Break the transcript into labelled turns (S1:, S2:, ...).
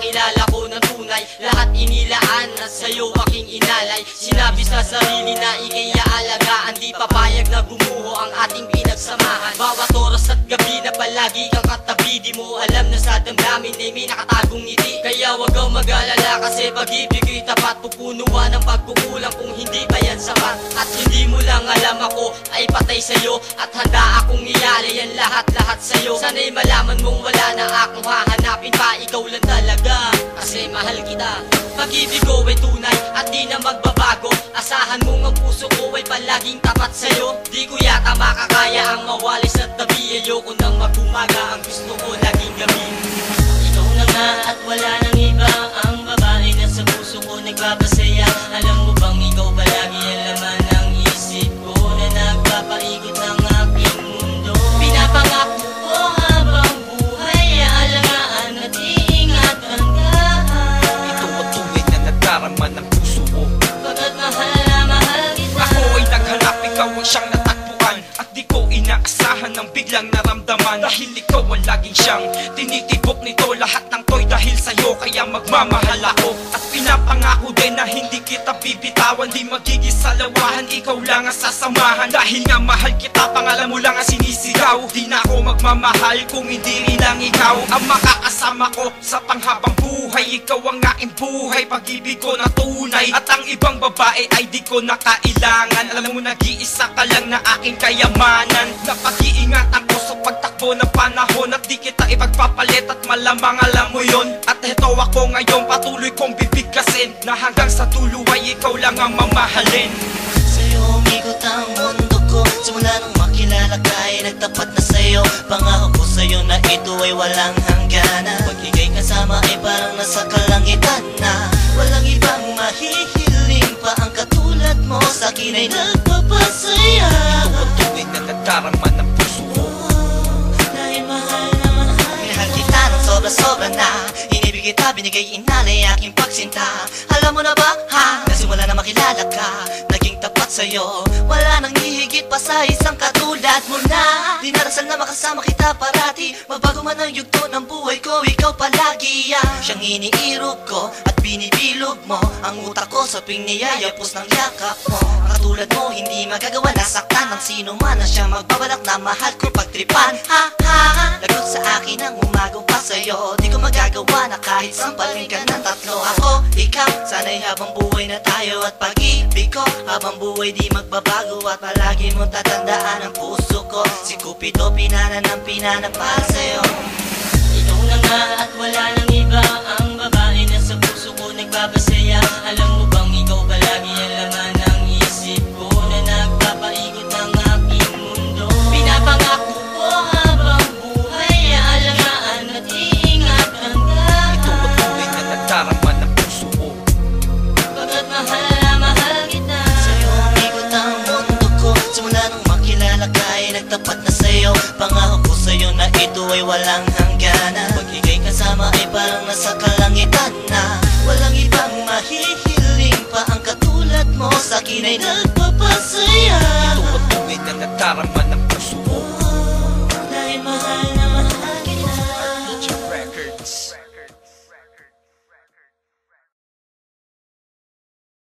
S1: nakilala ko ng tunay, lahat inilaan at sa'yo aking inalay. Sinabi sa sarili na ika'y aalagaan, di papayag na gumuho ang ating pinagsamahan. Bawat oras at gabi na palagi kang katabi, di mo alam na sa damdamin ay may nakatagong ngiti. Kaya wag kang mag-alala kasi pag-ibig ko'y tapat, pupunuan ng pagkukulang kung hindi pa yan sapat. At hindi mo lang alam ako ay patay sa'yo, at handa akong iyari yan lahat-lahat sa'yo. Sana'y malaman mong wala na akong hahanapin pa, ikaw lang talaga kasi mahal kita. Pag-ibig ko ay tunay at di na magbabago, asahan mong ang puso ko ay palaging tapat sa'yo. Di ko yata makakaya ang mawali sa tabi, ayoko nang mag-umaga, ang gusto ko laging gabi. Ikaw na nga at wala nang iba, ang babae na sa puso ko nagpapasaya. Alam mo bang ikaw palagi ang laman ng isip ko, na nagpapaikot ng aking mundo. Pinapangako ko habang buhay, aalagaan at iingat hanggang
S2: ito ang tunay na nadarama ng puso ko.
S1: pagkat mahal na mahal kita.
S2: Ako ay naghanap, ikaw ang siyang natagpuan, at di ko inaasahan ng biglang naramdaman. Dahil ikaw ang laging siyang tinitibok nito, lahat ng to'y dahil sa'yo, kaya magmamahal ako. At pinapangako din na hindi kita bibitawan, di magiging salawahan, ikaw lang ang sasamahan. Dahil nga mahal kita, pangalan mo lang ang sinisigaw. Di na ako magmamahal kung hindi rin lang ikaw ang makakasama ko sa panghabang buhay. Ikaw ang aking buhay, pag-ibig ko na tunay, at ang ibang babae ay di ko na kailangan. Alam mo nag-iisa ka lang na aking kayamanan, na pag-iingatan ko sa pagtakbo ng panahon, at di kita ipagpapalit at malamang alam mo yon. At heto ako ngayon, patuloy kong bibigkasin, na hanggang sa dulo ay ikaw lang ang mamahalin.
S3: Sa'yo umikot ang mundo ko, simula nung makilala ka ay nagtapat na sa'yo. Pangako ko sa'yo na ito ay walang hangganan, pag ika'y kasama ay parang nasa kalangitan na. Walang ibang mahihiling pa ang katulad mo, sa'kin ay nagpapasaya.
S2: Ito ang tunay na nadarama ng puso ko.
S3: Dahil mahal na mahal, minahal kita ng sobra-sobra na. Inibig kita, binigay inalay aking pagsinta. Alam mo na ba ha, na simula na makilala ka, naging tapat sa'yo, wala nang hihigit pa sa isang katulad mo na. Dinarasal na makasama kita parati, mabago man ang yugto ng buhay ko, ikaw palagi siyang iniirog ko at binibilog mo ang utak ko sa tuwing niyayapos ng yakap mo. Katulad mo hindi magagawa na saktan ng sino man na siya magbabalak na mahal ko pagtripan. Ha ha, lagot sa akin ang umagaw pa sa'yo, di ko magagawa na kahit sampalin ka ng tatlo. Ako, ikaw, sana'y habang buhay na tayo, at pag-ibig ko habang buhay di magbabago, at palagi mong tatandaan ang puso ko. Si Cupido pinana ng pinana para sa'yo.
S1: Ikaw na nga at wala nang iba, ang babae na sa puso ko nagpapasaya. Alam mo bang ikaw palagi ang laman ng isip ko, na nagpapaikot ng aking mundo. Pinapangako ko habang buhay, aalagaan at iingat hanggang
S2: Ito ang tunay na nadarama ng puso ko.
S1: pagkat mahal na mahal kita.
S3: Sa'yo umikot ang mundo ko, simula nung makilala ka ay nagtapat na sa'yo. Pangako ko sa'yo na ito ay walang hangganan, pag ika'y kasama ay parang nasa kalangitan na. Walang ibang mahihiling pa ang katulad mo, sa'kin ay nagpapasaya.
S2: Ito ang tunay na nadarama